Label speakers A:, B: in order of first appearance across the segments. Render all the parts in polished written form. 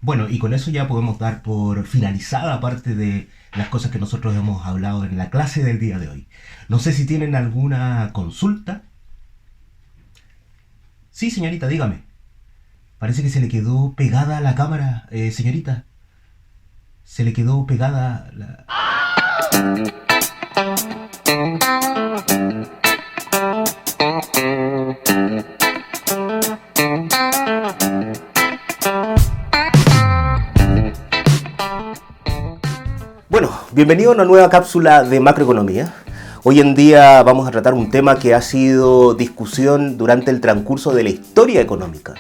A: Bueno, y con eso ya podemos dar por finalizada parte de las cosas que nosotros hemos hablado en la clase del día de hoy. No sé si tienen alguna consulta. Sí, señorita, dígame. Parece que se le quedó pegada la cámara, señorita. Se le quedó pegada la... Bueno, bienvenido a una nueva cápsula de macroeconomía. Hoy en día vamos a tratar un tema que ha sido discusión durante el transcurso de la historia económica.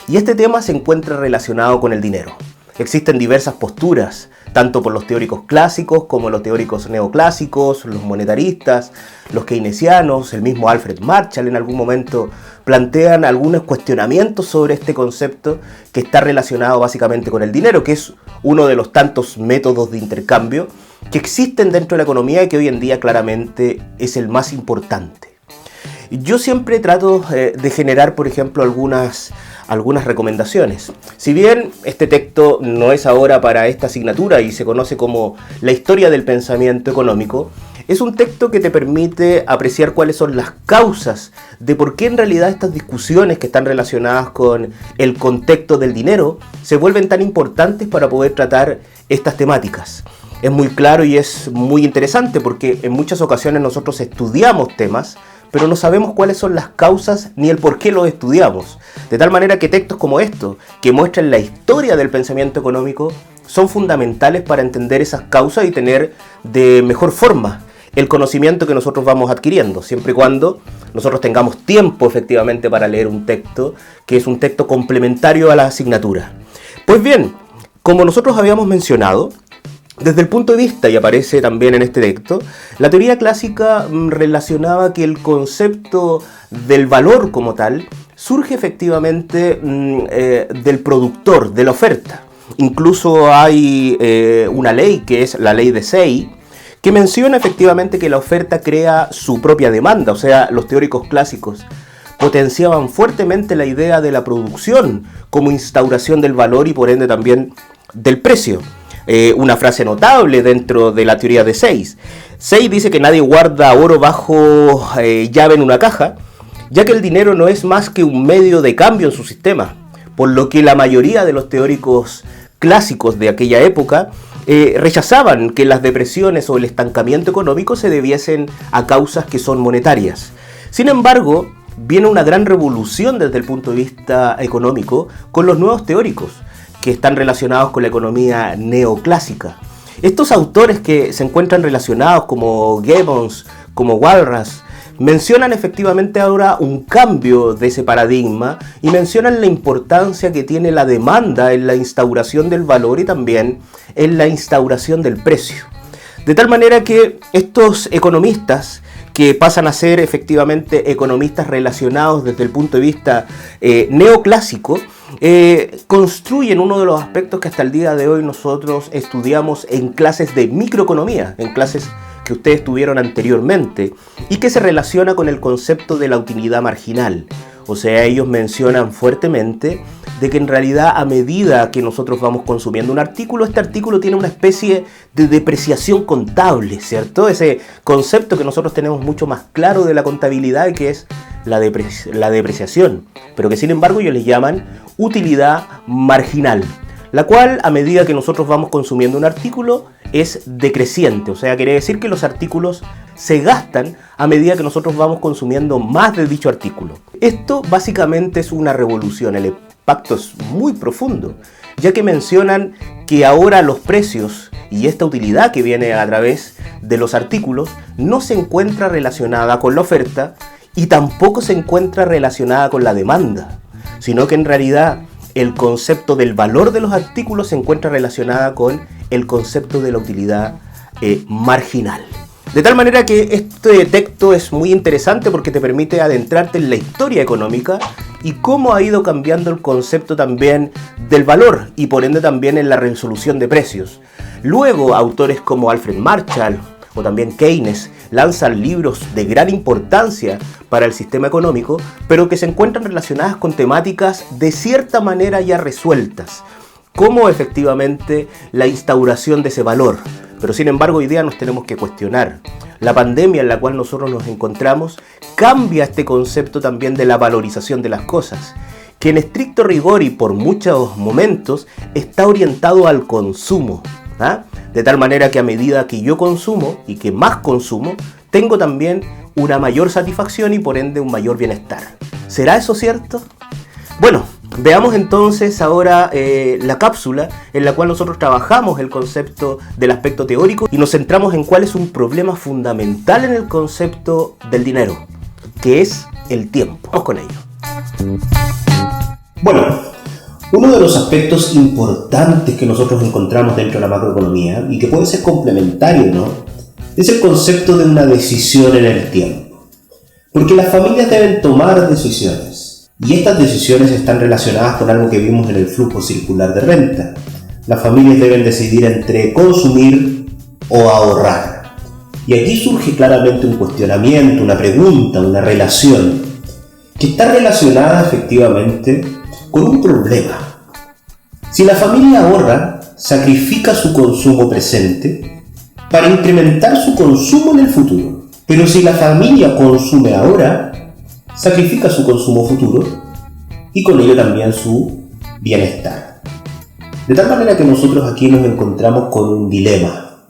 A: Y este tema se encuentra relacionado con el dinero. Existen diversas posturas, tanto por los teóricos clásicos como los teóricos neoclásicos, los monetaristas, los keynesianos, el mismo Alfred Marshall en algún momento plantean algunos cuestionamientos sobre este concepto que está relacionado básicamente con el dinero, que es uno de los tantos métodos de intercambio que existen dentro de la economía y que hoy en día claramente es el más importante. Yo siempre trato de generar, por ejemplo, algunas recomendaciones. Si bien este texto no es ahora para esta asignatura y se conoce como la historia del pensamiento económico, es un texto que te permite apreciar cuáles son las causas de por qué en realidad estas discusiones que están relacionadas con el contexto del dinero se vuelven tan importantes para poder tratar estas temáticas. Es muy claro y es muy interesante porque en muchas ocasiones nosotros estudiamos temas, pero no sabemos cuáles son las causas ni el por qué los estudiamos. De tal manera que textos como estos, que muestran la historia del pensamiento económico, son fundamentales para entender esas causas y tener de mejor forma el conocimiento que nosotros vamos adquiriendo, siempre y cuando nosotros tengamos tiempo efectivamente para leer un texto, que es un texto complementario a la asignatura. Pues bien, como nosotros habíamos mencionado, desde el punto de vista, y aparece también en este texto, la teoría clásica relacionaba que el concepto del valor como tal surge efectivamente del productor, de la oferta. Incluso hay una ley, que es la ley de Say, que menciona efectivamente que la oferta crea su propia demanda. O sea, los teóricos clásicos potenciaban fuertemente la idea de la producción como instauración del valor y por ende también del precio. Una frase notable dentro de la teoría de Say. Say dice que nadie guarda oro bajo llave en una caja, ya que el dinero no es más que un medio de cambio en su sistema, por lo que la mayoría de los teóricos clásicos de aquella época rechazaban que las depresiones o el estancamiento económico se debiesen a causas que son monetarias. Sin embargo, viene una gran revolución desde el punto de vista económico con los nuevos teóricos, que están relacionados con la economía neoclásica. Estos autores que se encuentran relacionados como Gibbons, como Walras, mencionan efectivamente ahora un cambio de ese paradigma y mencionan la importancia que tiene la demanda en la instauración del valor y también en la instauración del precio. De tal manera que estos economistas, que pasan a ser efectivamente economistas relacionados desde el punto de vista neoclásico, construyen uno de los aspectos que hasta el día de hoy nosotros estudiamos en clases de microeconomía, en clases que ustedes tuvieron anteriormente, y que se relaciona con el concepto de la utilidad marginal. O sea, ellos mencionan fuertemente de que en realidad a medida que nosotros vamos consumiendo un artículo, este artículo tiene una especie de depreciación contable, ¿cierto? Ese concepto que nosotros tenemos mucho más claro de la contabilidad y que es la depreciación, pero que sin embargo ellos les llaman utilidad marginal, la cual a medida que nosotros vamos consumiendo un artículo es decreciente, o sea, quiere decir que los artículos se gastan a medida que nosotros vamos consumiendo más de dicho artículo. Esto básicamente es una revolución, el impacto es muy profundo, ya que mencionan que ahora los precios y esta utilidad que viene a través de los artículos no se encuentra relacionada con la oferta y tampoco se encuentra relacionada con la demanda, sino que en realidad el concepto del valor de los artículos se encuentra relacionada con el concepto de la utilidad marginal. De tal manera que este texto es muy interesante porque te permite adentrarte en la historia económica y cómo ha ido cambiando el concepto también del valor y por ende también en la resolución de precios. Luego, autores como Alfred Marshall o también Keynes lanzan libros de gran importancia para el sistema económico, pero que se encuentran relacionadas con temáticas de cierta manera ya resueltas. como efectivamente la instauración de ese valor. Pero sin embargo hoy día nos tenemos que cuestionar. La pandemia en la cual nosotros nos encontramos cambia este concepto también de la valorización de las cosas, que en estricto rigor y por muchos momentos está orientado al consumo, ¿ah? De tal manera que a medida que yo consumo y que más consumo, tengo también una mayor satisfacción y por ende un mayor bienestar. ¿Será eso cierto? Bueno, veamos entonces ahora la cápsula en la cual nosotros trabajamos el concepto del aspecto teórico y nos centramos en cuál es un problema fundamental en el concepto del dinero, que es el tiempo. Vamos con ello. Bueno, uno de los aspectos importantes que nosotros encontramos dentro de la macroeconomía y que puede ser complementario, ¿no?, es el concepto de una decisión en el tiempo. Porque las familias deben tomar decisiones. Y estas decisiones están relacionadas con algo que vimos en el flujo circular de renta. Las familias deben decidir entre consumir o ahorrar. Y aquí surge claramente un cuestionamiento, una pregunta, una relación, que está relacionada efectivamente con un problema. Si la familia ahorra, sacrifica su consumo presente para incrementar su consumo en el futuro. Pero si la familia consume ahora, sacrifica su consumo futuro y con ello también su bienestar. De tal manera que nosotros aquí nos encontramos con un dilema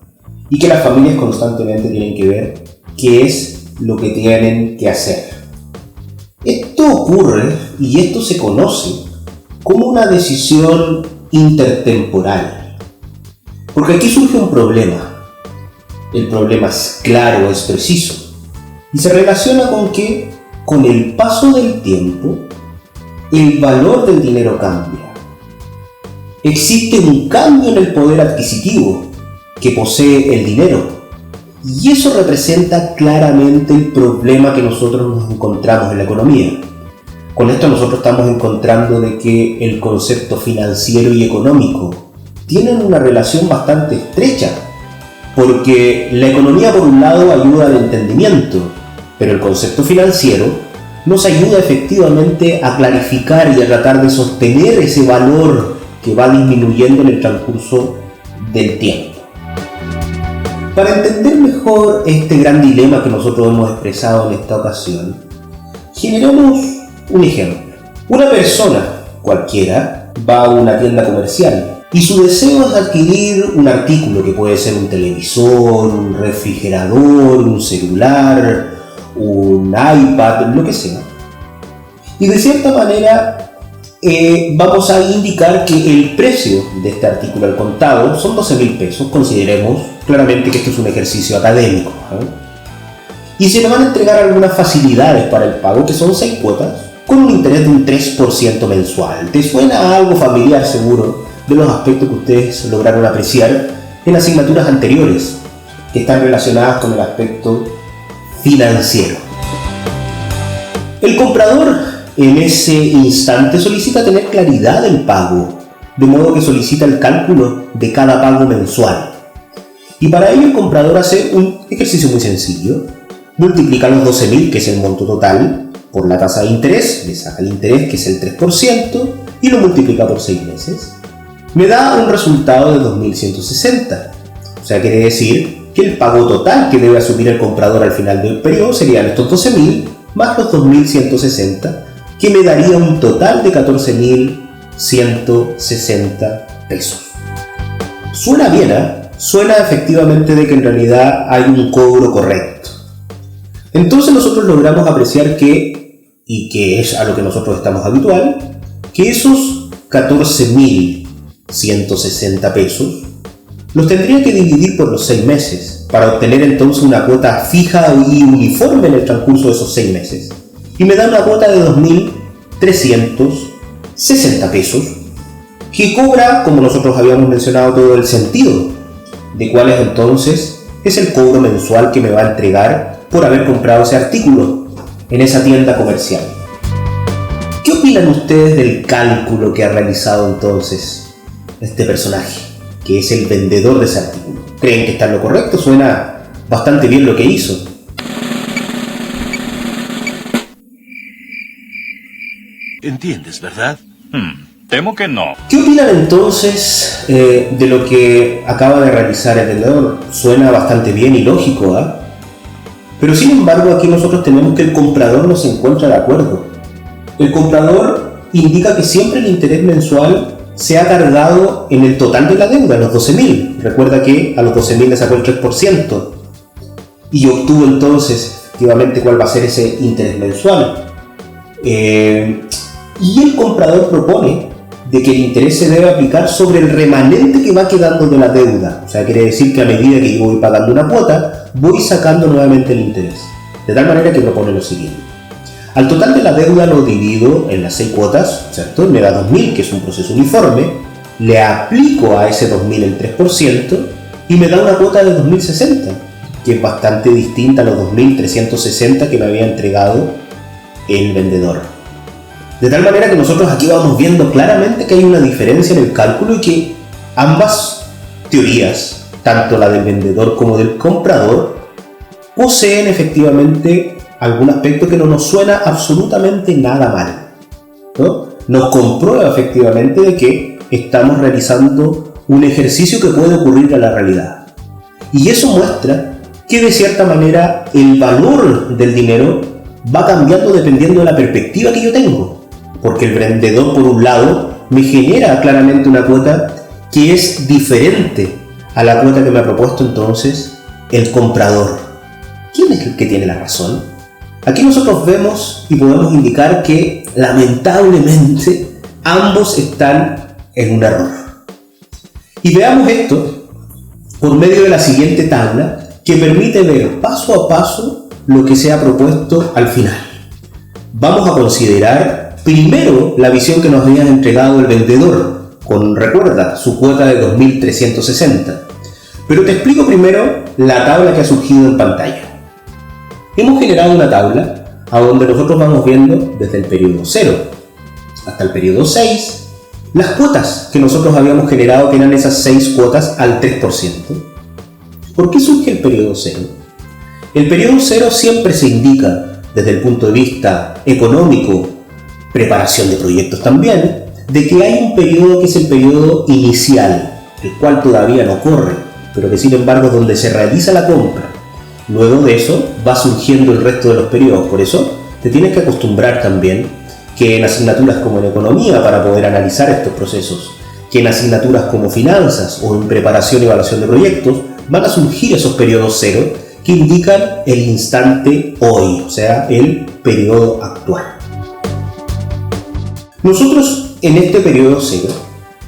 A: y que las familias constantemente tienen que ver qué es lo que tienen que hacer. Esto ocurre y esto se conoce como una decisión intertemporal. Porque aquí surge un problema. El problema es claro, es preciso y se relaciona con que con el paso del tiempo, el valor del dinero cambia. Existe un cambio en el poder adquisitivo que posee el dinero. Y eso representa claramente el problema que nosotros nos encontramos en la economía. Con esto nosotros estamos encontrando de que el concepto financiero y económico tienen una relación bastante estrecha. Porque la economía, por un lado, ayuda al entendimiento, pero el concepto financiero nos ayuda efectivamente a clarificar y a tratar de sostener ese valor que va disminuyendo en el transcurso del tiempo. Para entender mejor este gran dilema que nosotros hemos expresado en esta ocasión, generemos un ejemplo. Una persona cualquiera va a una tienda comercial y su deseo es adquirir un artículo que puede ser un televisor, un refrigerador, un celular, un iPad, lo que sea. Y de cierta manera vamos a indicar que el precio de este artículo al contado son 12.000 pesos. Consideremos claramente que esto es un ejercicio académico, y se le van a entregar algunas facilidades para el pago, que son 6 cuotas, con un interés de un 3% mensual. ¿Te suena algo familiar seguro de los aspectos que ustedes lograron apreciar en asignaturas anteriores, que están relacionadas con el aspecto financiero? El comprador en ese instante solicita tener claridad del pago, de modo que solicita el cálculo de cada pago mensual. Y para ello el comprador hace un ejercicio muy sencillo. Multiplica los 12.000, que es el monto total, por la tasa de interés, le saca el interés, que es el 3%, y lo multiplica por 6 meses. Me da un resultado de 2.160. O sea, quiere decir que el pago total que debe asumir el comprador al final del periodo serían estos 12.000 más los 2.160, que me daría un total de 14.160 pesos. Suena bien, ¿eh? Suena efectivamente de que en realidad hay un cobro correcto. Entonces nosotros logramos apreciar que, y que es a lo que nosotros estamos habitual, que esos 14.160 pesos los tendría que dividir por los 6 meses para obtener entonces una cuota fija y uniforme en el transcurso de esos 6 meses. Y me da una cuota de 2.360 pesos, que cobra, como nosotros habíamos mencionado, todo el sentido de cuál es entonces es el cobro mensual que me va a entregar por haber comprado ese artículo en esa tienda comercial. ¿Qué opinan ustedes del cálculo que ha realizado entonces este personaje, que es el vendedor de ese artículo? ¿Creen que está en lo correcto? Suena bastante bien lo que hizo.
B: ¿Entiendes, verdad? Temo que no.
A: ¿Qué opinan entonces de lo que acaba de realizar el vendedor? Suena bastante bien y lógico, ¿eh? Pero sin embargo aquí nosotros tenemos que el comprador no se encuentra de acuerdo. El comprador indica que siempre el interés mensual se ha cargado en el total de la deuda, los 12.000. Recuerda que a los 12.000 le sacó el 3% y obtuvo entonces efectivamente cuál va a ser ese interés mensual. Y el comprador propone de que el interés se debe aplicar sobre el remanente que va quedando de la deuda. O sea, quiere decir que a medida que yo voy pagando una cuota, voy sacando nuevamente el interés. De tal manera que propone lo siguiente. Al total de la deuda lo divido en las 6 cuotas, ¿cierto? Me da 2.000, que es un proceso uniforme. Le aplico a ese 2.000 el 3% y me da una cuota de 2.060, que es bastante distinta a los 2.360 que me había entregado el vendedor. De tal manera que nosotros aquí vamos viendo claramente que hay una diferencia en el cálculo y que ambas teorías, tanto la del vendedor como del comprador, poseen efectivamente algún aspecto que no nos suena absolutamente nada mal, ¿no? Nos comprueba efectivamente de que estamos realizando un ejercicio que puede ocurrir a la realidad. Y eso muestra que de cierta manera el valor del dinero va cambiando dependiendo de la perspectiva que yo tengo. Porque el vendedor, por un lado, me genera claramente una cuota que es diferente a la cuota que me ha propuesto entonces el comprador. ¿Quién es el que tiene la razón? Aquí nosotros vemos y podemos indicar que lamentablemente ambos están en un error. Y veamos esto por medio de la siguiente tabla que permite ver paso a paso lo que se ha propuesto al final. Vamos a considerar primero la visión que nos había entregado el vendedor, recuerda, su cuota de 2.360. Pero te explico primero la tabla que ha surgido en pantalla. Hemos generado una tabla a donde nosotros vamos viendo desde el periodo 0 hasta el periodo 6 las cuotas que nosotros habíamos generado, que eran esas 6 cuotas al 3%. ¿Por qué surge el periodo 0? El periodo 0 siempre se indica desde el punto de vista económico, preparación de proyectos también, de que hay un periodo que es el periodo inicial, el cual todavía no corre, pero que sin embargo es donde se realiza la compra. Luego de eso va surgiendo el resto de los periodos. Por eso te tienes que acostumbrar también que en asignaturas como en economía, para poder analizar estos procesos, que en asignaturas como finanzas o en preparación y evaluación de proyectos, van a surgir esos periodos 0 que indican el instante hoy, o sea, el periodo actual. Nosotros en este periodo 0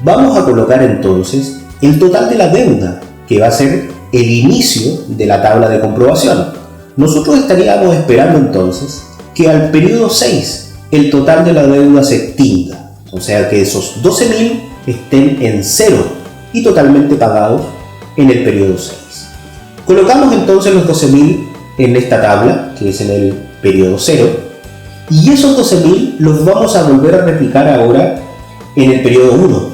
A: vamos a colocar entonces el total de la deuda, que va a ser el inicio de la tabla de comprobación. Nosotros estaríamos esperando entonces que al periodo 6 el total de la deuda se extinga, o sea que esos 12.000 estén en 0 y totalmente pagados en el periodo 6. Colocamos entonces los 12.000 en esta tabla, que es en el periodo 0, y esos 12.000 los vamos a volver a replicar ahora en el periodo 1,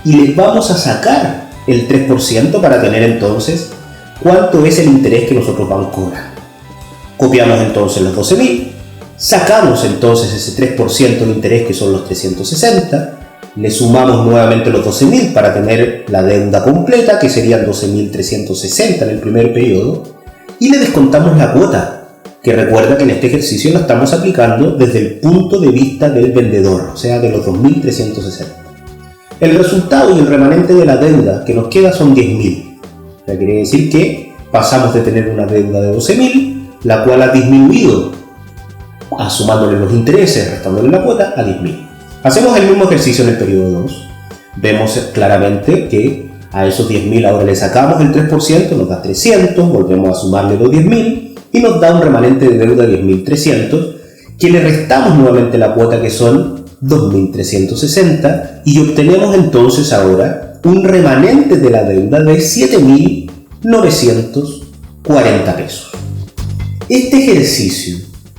A: y les vamos a sacar el 3% para tener entonces cuánto es el interés que nosotros vamos a cobrar. Copiamos entonces los 12.000, sacamos entonces ese 3% de interés, que son los 360, le sumamos nuevamente los 12.000 para tener la deuda completa, que serían 12.360 en el primer periodo, y le descontamos la cuota, que recuerda que en este ejercicio lo estamos aplicando desde el punto de vista del vendedor, o sea, de los 2.360. El resultado y el remanente de la deuda que nos queda son 10.000. O sea, quiere decir que pasamos de tener una deuda de 12.000, la cual ha disminuido, sumándole los intereses, restándole la cuota, a 10.000. Hacemos el mismo ejercicio en el periodo 2. Vemos claramente que a esos 10.000 ahora le sacamos el 3%, nos da 300, volvemos a sumarle los 10.000 y nos da un remanente de deuda de 10.300, que le restamos nuevamente la cuota, que son 2.360, y obtenemos entonces ahora un remanente de la deuda de 7.940 pesos. Este ejercicio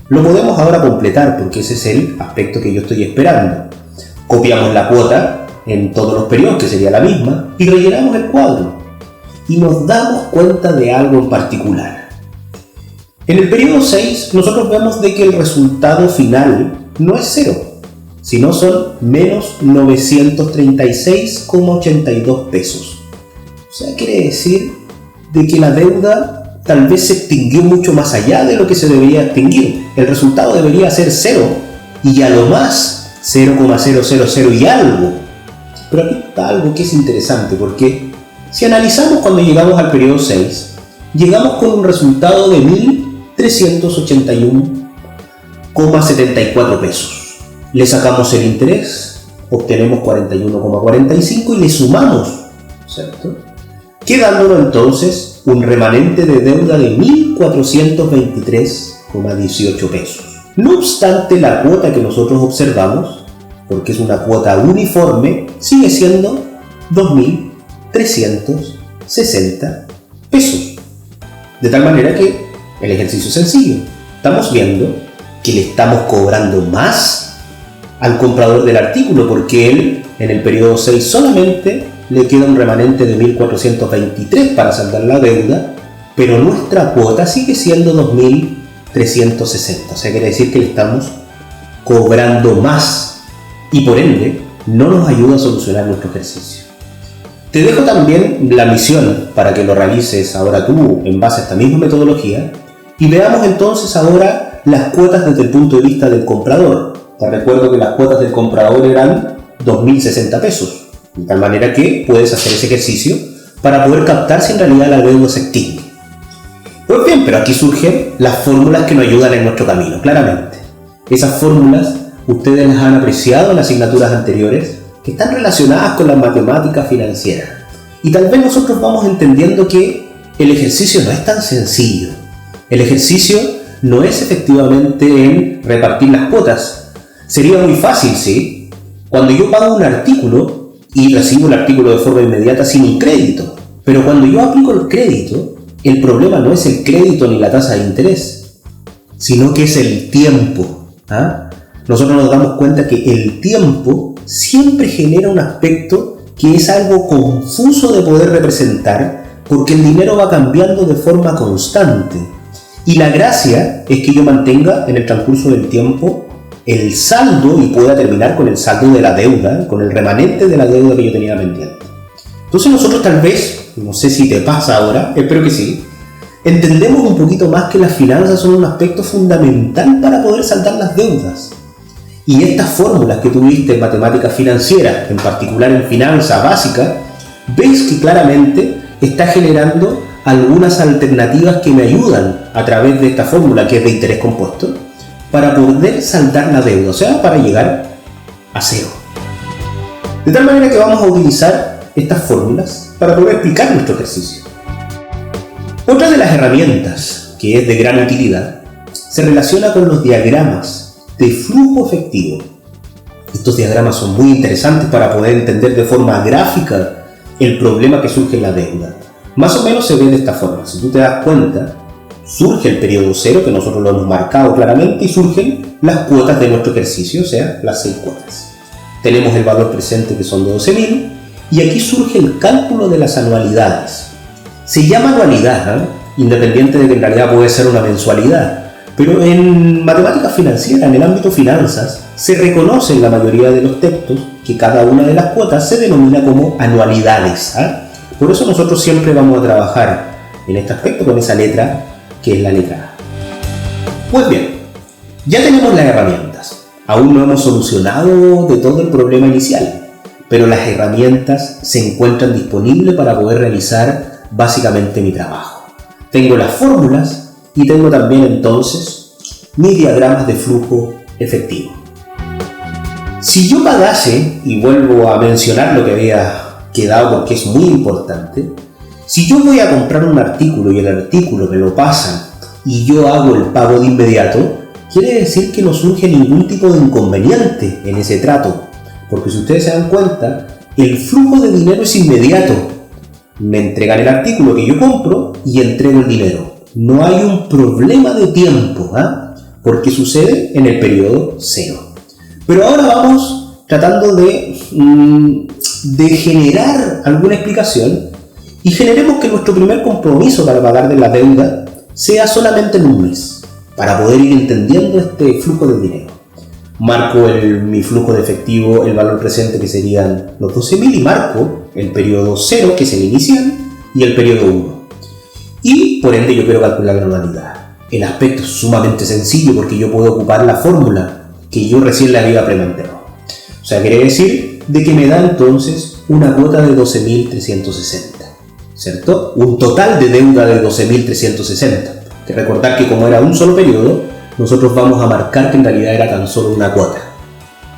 A: lo podemos ahora completar, porque ese es el aspecto que yo estoy esperando. Copiamos la cuota en todos los periodos, que sería la misma, y rellenamos el cuadro. Y nos damos cuenta de algo en particular. En el periodo 6 nosotros vemos de que el resultado final no es 0, sino son menos 936,82 pesos. O sea, quiere decir de que la deuda tal vez se extinguió mucho más allá de lo que se debería extinguir. El resultado debería ser 0 y a lo más 0,000 y algo. Pero aquí está algo que es interesante, porque si analizamos cuando llegamos al periodo 6, llegamos con un resultado de 1.381,74 pesos. Le sacamos el interés, obtenemos 41,45 y le sumamos, ¿cierto? Quedándonos entonces un remanente de deuda de 1.423,18 pesos. No obstante, la cuota que nosotros observamos, porque es una cuota uniforme, sigue siendo 2.360 pesos. De tal manera que el ejercicio es sencillo. Estamos viendo que le estamos cobrando más al comprador del artículo, porque él en el periodo 6 solamente le queda un remanente de 1.423 para saldar la deuda, pero nuestra cuota sigue siendo 2.360. O sea, quiere decir que le estamos cobrando más y por ende no nos ayuda a solucionar nuestro ejercicio. Te dejo también la misión para que lo realices ahora tú en base a esta misma metodología y veamos entonces ahora las cuotas desde el punto de vista del comprador. Te recuerdo que las cuotas del comprador eran 2.060 pesos, de tal manera que puedes hacer ese ejercicio para poder captar si en realidad la deuda se extingue. Pues bien, pero aquí surgen las fórmulas que nos ayudan en nuestro camino, claramente. Esas fórmulas ustedes las han apreciado en las asignaturas anteriores, que están relacionadas con la matemática financiera. Y tal vez nosotros vamos entendiendo que el ejercicio no es tan sencillo. El ejercicio no es efectivamente en repartir las cuotas. Sería muy fácil, ¿sí? Cuando yo pago un artículo y recibo el artículo de forma inmediata sin un crédito. Pero cuando yo aplico el crédito, el problema no es el crédito ni la tasa de interés, sino que es el tiempo. Nosotros nos damos cuenta que el tiempo siempre genera un aspecto que es algo confuso de poder representar, porque el dinero va cambiando de forma constante. Y la gracia es que yo mantenga en el transcurso del tiempo el saldo y pueda terminar con el saldo de la deuda, con el remanente de la deuda que yo tenía pendiente. Entonces nosotros tal vez, no sé si te pasa ahora, espero que sí, entendemos un poquito más que las finanzas son un aspecto fundamental para poder saldar las deudas. Y estas fórmulas que tuviste en matemáticas financieras, en particular en finanza básica, ves que claramente está generando algunas alternativas que me ayudan a través de esta fórmula que es de interés compuesto para poder saldar la deuda, o sea, para llegar a 0. De tal manera que vamos a utilizar estas fórmulas para poder explicar nuestro ejercicio. Otra de las herramientas que es de gran utilidad se relaciona con los diagramas de flujo efectivo. Estos diagramas son muy interesantes para poder entender de forma gráfica el problema que surge en la deuda. Más o menos se ve de esta forma. Si tú te das cuenta, surge el periodo 0, que nosotros lo hemos marcado claramente, y surgen las cuotas de nuestro ejercicio, o sea, las 6 cuotas. Tenemos el valor presente que son de 12.000, y aquí surge el cálculo de las anualidades. Se llama anualidad, independiente de que en realidad puede ser una mensualidad, pero en matemáticas financieras, en el ámbito finanzas, se reconoce en la mayoría de los textos que cada una de las cuotas se denomina como anualidades. Por eso nosotros siempre vamos a trabajar en este aspecto con esa letra que es la letra A. Pues bien, ya tenemos las herramientas. Aún no hemos solucionado de todo el problema inicial, pero las herramientas se encuentran disponibles para poder realizar básicamente mi trabajo. Tengo las fórmulas y tengo también entonces mis diagramas de flujo efectivo. Si yo pagase, y vuelvo a mencionar lo que había quedado porque es muy importante, si yo voy a comprar un artículo y el artículo me lo pasan y yo hago el pago de inmediato, quiere decir que no surge ningún tipo de inconveniente en ese trato, porque si ustedes se dan cuenta, el flujo de dinero es inmediato. Me entregan el artículo que yo compro y entrego el dinero. No hay un problema de tiempo, porque sucede en el periodo 0. Pero ahora vamos tratando de generar alguna explicación y generemos que nuestro primer compromiso para pagar de la deuda sea solamente en un mes, para poder ir entendiendo este flujo de dinero. marco mi flujo de efectivo, el valor presente que serían los 12.000 y marco el periodo 0 que es el inicial y el periodo 1. Y por ende yo quiero calcular la anualidad. El aspecto es sumamente sencillo porque yo puedo ocupar la fórmula que yo recién le había planteado. O sea, quiere decir de que me da entonces una cuota de 12.360, ¿cierto? Un total de deuda de 12.360. Hay que recordar que como era un solo periodo, nosotros vamos a marcar que en realidad era tan solo una cuota.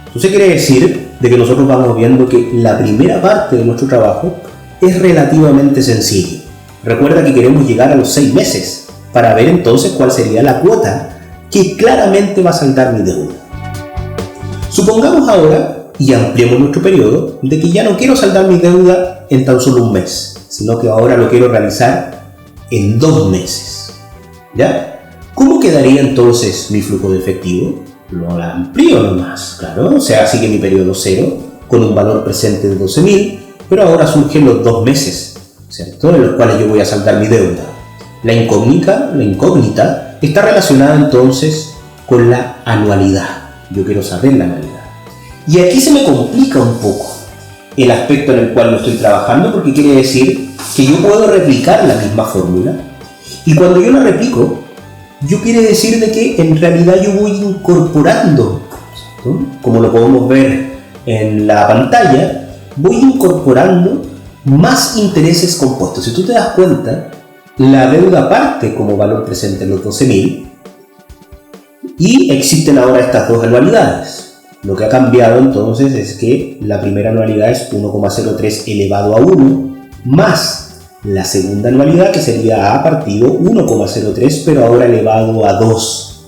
A: Entonces quiere decir de que nosotros vamos viendo que la primera parte de nuestro trabajo es relativamente sencilla. Recuerda que queremos llegar a los 6 meses para ver entonces cuál sería la cuota que claramente va a saldar mi deuda. Supongamos ahora, y ampliemos nuestro periodo, de que ya no quiero saldar mi deuda en tan solo un mes, sino que ahora lo quiero realizar en 2 meses. ¿Ya? ¿Cómo quedaría entonces mi flujo de efectivo? Lo amplío nomás, claro, o sea, sigue mi periodo 0 con un valor presente de 12.000, pero ahora surgen los 2 meses, ¿cierto? En los cuales yo voy a saldar mi deuda. La incógnita está relacionada entonces con la anualidad. Yo quiero saber la anualidad. Y aquí se me complica un poco el aspecto en el cual lo estoy trabajando, porque quiere decir que yo puedo replicar la misma fórmula, y cuando yo la replico, yo quiere decir de que en realidad yo voy incorporando, ¿cierto? Como lo podemos ver en la pantalla, voy incorporando más intereses compuestos. Si tú te das cuenta, la deuda parte como valor presente en los 12.000 y existen ahora estas dos anualidades. Lo que ha cambiado entonces es que la primera anualidad es 1,03 elevado a 1 más la segunda anualidad que sería A partido 1,03 pero ahora elevado a 2.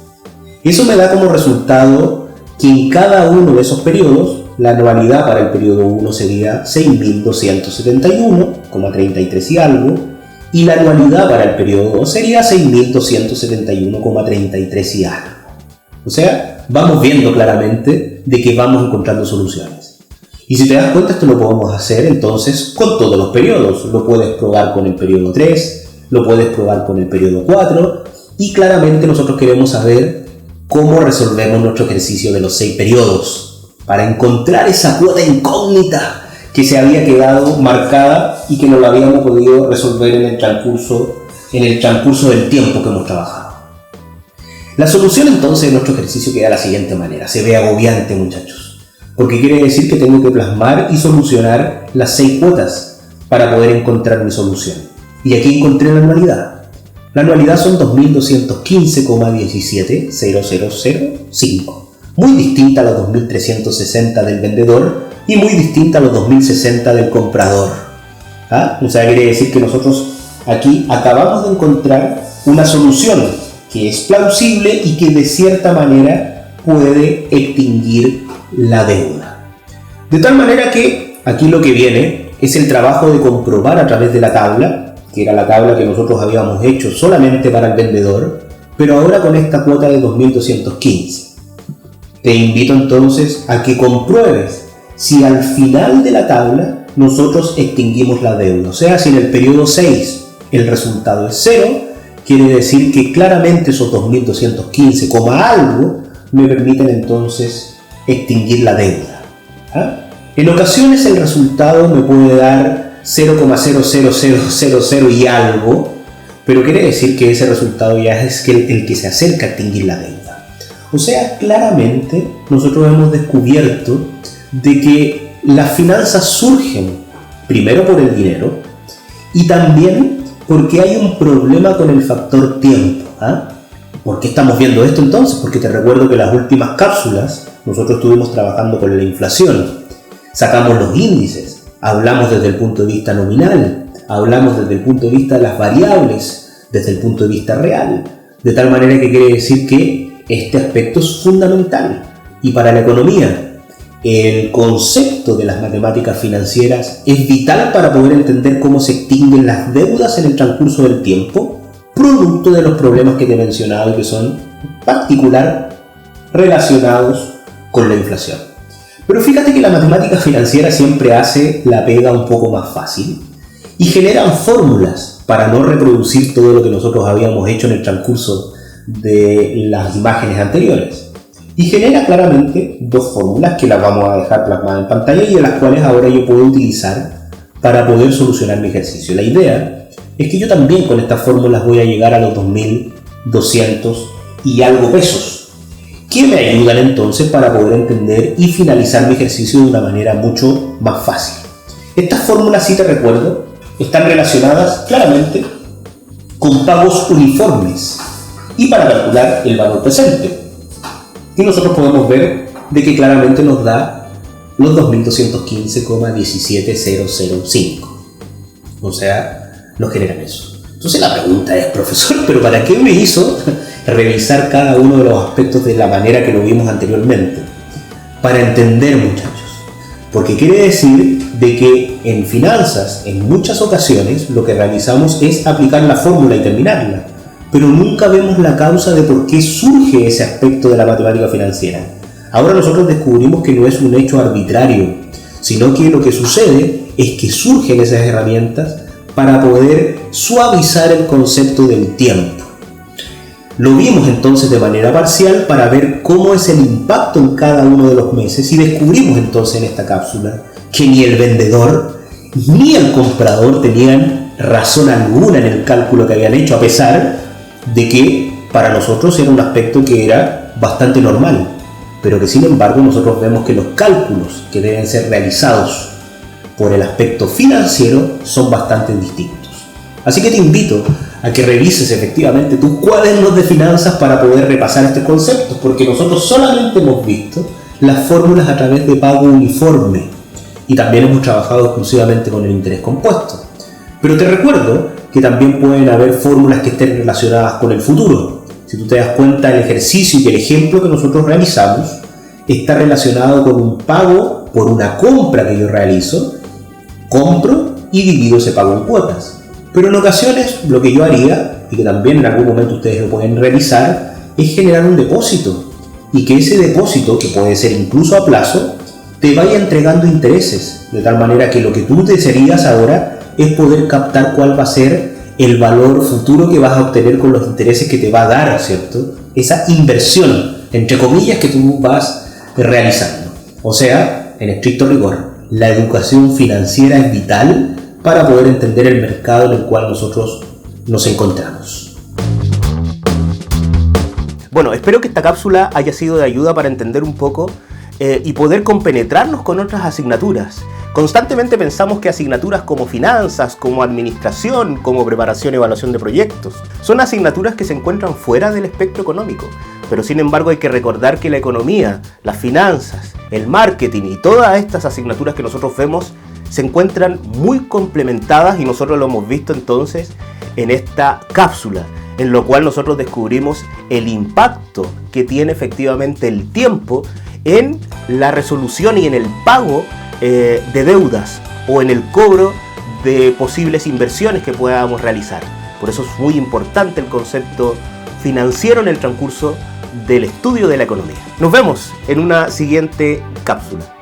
A: Eso me da como resultado que en cada uno de esos periodos la anualidad para el periodo 1 sería 6.271,33 y algo, y la anualidad para el periodo 2 sería 6.271,33 y algo. O sea, vamos viendo claramente de que vamos encontrando soluciones. Y si te das cuenta, esto lo podemos hacer entonces con todos los periodos. Lo puedes probar con el periodo 3, lo puedes probar con el periodo 4, y claramente nosotros queremos saber cómo resolvemos nuestro ejercicio de los 6 periodos para encontrar esa cuota incógnita que se había quedado marcada y que no lo habíamos podido resolver en el transcurso del tiempo que hemos trabajado. La solución entonces de nuestro ejercicio queda de la siguiente manera. Se ve agobiante, muchachos, porque quiere decir que tengo que plasmar y solucionar las 6 cuotas para poder encontrar mi solución. Y aquí encontré la anualidad. La anualidad son 2.215,17,0005. Muy distinta a los 2.360 del vendedor y muy distinta a los 2.060 del comprador. O sea, quiere decir que nosotros aquí acabamos de encontrar una solución que es plausible y que de cierta manera puede extinguir la deuda. De tal manera que aquí lo que viene es el trabajo de comprobar a través de la tabla, que era la tabla que nosotros habíamos hecho solamente para el vendedor, pero ahora con esta cuota de 2.215. Te invito entonces a que compruebes si al final de la tabla nosotros extinguimos la deuda. O sea, si en el periodo 6 el resultado es 0, quiere decir que claramente esos 2.215, algo me permiten entonces extinguir la deuda. En ocasiones el resultado me puede dar 0,00000 y algo, pero quiere decir que ese resultado ya es el que se acerca a extinguir la deuda. O sea, claramente nosotros hemos descubierto de que las finanzas surgen primero por el dinero y también porque hay un problema con el factor tiempo. ¿Por qué estamos viendo esto entonces? Porque te recuerdo que en las últimas cápsulas nosotros estuvimos trabajando con la inflación, sacamos los índices, hablamos desde el punto de vista nominal, hablamos desde el punto de vista de las variables, desde el punto de vista real, de tal manera que quiere decir que este aspecto es fundamental. Y para la economía, el concepto de las matemáticas financieras es vital para poder entender cómo se extinguen las deudas en el transcurso del tiempo, producto de los problemas que te he mencionado y que son en particular relacionados con la inflación. Pero fíjate que la matemática financiera siempre hace la pega un poco más fácil y generan fórmulas para no reproducir todo lo que nosotros habíamos hecho en el transcurso de las imágenes anteriores.
B: y genera claramente dos fórmulas que las vamos a dejar plasmadas en pantalla y de las cuales ahora yo puedo utilizar para poder solucionar mi ejercicio. La idea es que yo también con estas fórmulas voy a llegar a los 2.200 y algo pesos, que me ayudan entonces para poder entender y finalizar mi ejercicio de una manera mucho más fácil. Estas fórmulas, si te recuerdo, están relacionadas claramente con pagos uniformes y para calcular el valor presente. Y nosotros podemos ver de que claramente nos da los 2.215,17005. O sea, nos generan eso. Entonces la pregunta es, profesor, ¿pero para qué me hizo revisar cada uno de los aspectos de la manera que lo vimos anteriormente? Para entender, muchachos. Porque quiere decir de que en finanzas, en muchas ocasiones, lo que realizamos es aplicar la fórmula y terminarla, pero nunca vemos la causa de por qué surge ese aspecto de la matemática financiera. Ahora nosotros descubrimos que no es un hecho arbitrario, sino que lo que sucede es que surgen esas herramientas para poder suavizar el concepto del tiempo. Lo vimos entonces de manera parcial para ver cómo es el impacto en cada uno de los meses y descubrimos entonces en esta cápsula que ni el vendedor ni el comprador tenían razón alguna en el cálculo que habían hecho, a pesar de que para nosotros era un aspecto que era bastante normal, pero que sin embargo nosotros vemos que los cálculos que deben ser realizados por el aspecto financiero son bastante distintos. Así que te invito a que revises efectivamente tus cuadernos de finanzas para poder repasar estos conceptos, porque nosotros solamente hemos visto las fórmulas a través de pago uniforme y también hemos trabajado exclusivamente con el interés compuesto. Pero te recuerdo que también pueden haber fórmulas que estén relacionadas con el futuro. Si tú te das cuenta, el ejercicio y el ejemplo que nosotros realizamos está relacionado con un pago por una compra que yo realizo, compro y divido ese pago en cuotas. Pero en ocasiones lo que yo haría, y que también en algún momento ustedes lo pueden realizar, es generar un depósito y que ese depósito, que puede ser incluso a plazo, te vaya entregando intereses, de tal manera que lo que tú desearías ahora es poder captar cuál va a ser el valor futuro que vas a obtener con los intereses que te va a dar, ¿cierto? Esa inversión, entre comillas, que tú vas realizando. O sea, en estricto rigor, la educación financiera es vital para poder entender el mercado en el cual nosotros nos encontramos.
A: Bueno, espero que esta cápsula haya sido de ayuda para entender un poco y poder compenetrarnos con otras asignaturas. Constantemente pensamos que asignaturas como finanzas, como administración, como preparación y evaluación de proyectos, son asignaturas que se encuentran fuera del espectro económico. Pero sin embargo hay que recordar que la economía, las finanzas, el marketing y todas estas asignaturas que nosotros vemos se encuentran muy complementadas y nosotros lo hemos visto entonces en esta cápsula, en lo cual nosotros descubrimos el impacto que tiene efectivamente el tiempo en la resolución y en el pago de deudas o en el cobro de posibles inversiones que podamos realizar. Por eso es muy importante el concepto financiero en el transcurso del estudio de la economía. Nos vemos en una siguiente cápsula.